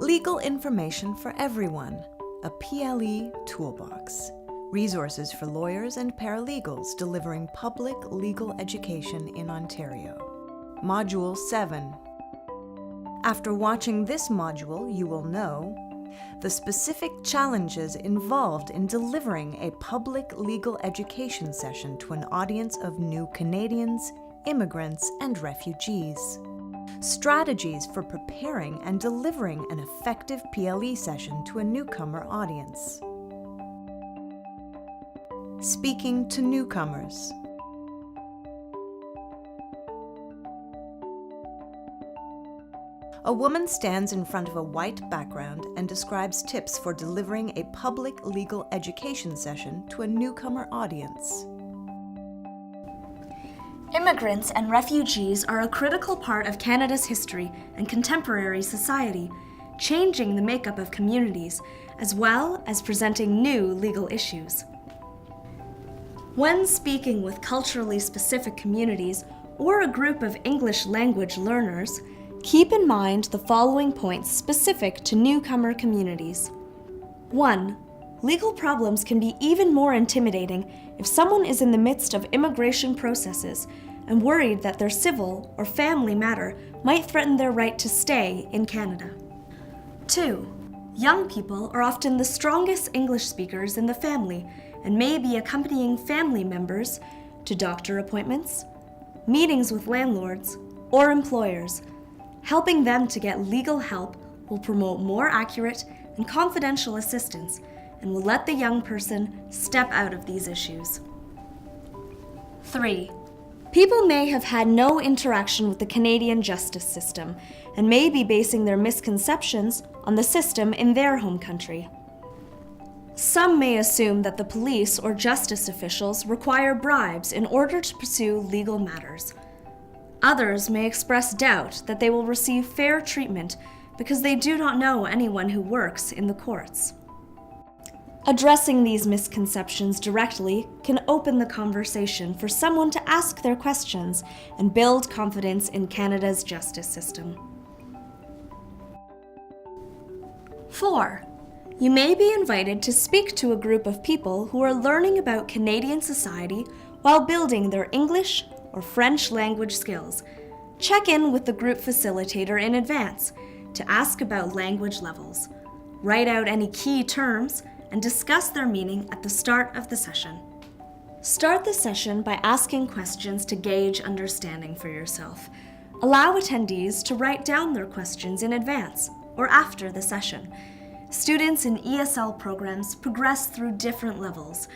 Legal information for everyone, a PLE toolbox. Resources for lawyers and paralegals delivering public legal education in Ontario. Module 7. After watching this module, you will know the specific challenges involved in delivering a public legal education session to an audience of new Canadians, immigrants, and refugees. Strategies for preparing and delivering an effective PLE session to a newcomer audience. Speaking to newcomers. A woman stands in front of a white background and describes tips for delivering a public legal education session to a newcomer audience. Immigrants and refugees are a critical part of Canada's history and contemporary society, changing the makeup of communities, as well as presenting new legal issues. When speaking with culturally specific communities or a group of English language learners, keep in mind the following points specific to newcomer communities. 1. Legal problems can be even more intimidating if someone is in the midst of immigration processes and worried that their civil or family matter might threaten their right to stay in Canada. 2. Young people are often the strongest English speakers in the family and may be accompanying family members to doctor appointments, meetings with landlords, or employers. Helping them to get legal help will promote more accurate and confidential assistance and will let the young person step out of these issues. 3. People may have had no interaction with the Canadian justice system and may be basing their misconceptions on the system in their home country. Some may assume that the police or justice officials require bribes in order to pursue legal matters. Others may express doubt that they will receive fair treatment because they do not know anyone who works in the courts. Addressing these misconceptions directly can open the conversation for someone to ask their questions and build confidence in Canada's justice system. 4. You may be invited to speak to a group of people who are learning about Canadian society while building their English or French language skills. Check in with the group facilitator in advance to ask about language levels. Write out any key terms and discuss their meaning at the start of the session. Start the session by asking questions to gauge understanding for yourself. Allow attendees to write down their questions in advance or after the session. Students in ESL programs progress through different levels.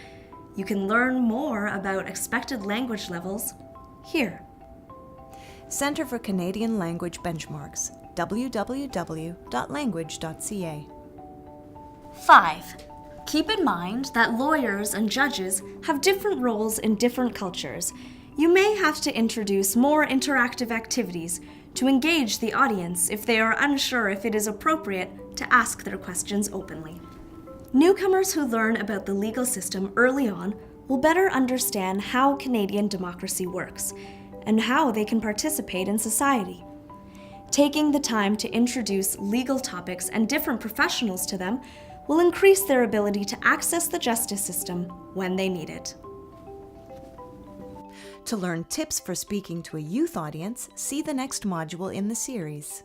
You can learn more about expected language levels here. Centre for Canadian Language Benchmarks, www.language.ca. 5. Keep in mind that lawyers and judges have different roles in different cultures. You may have to introduce more interactive activities to engage the audience if they are unsure if it is appropriate to ask their questions openly. Newcomers who learn about the legal system early on will better understand how Canadian democracy works and how they can participate in society. Taking the time to introduce legal topics and different professionals to them will increase their ability to access the justice system when they need it. To learn tips for speaking to a youth audience, see the next module in the series.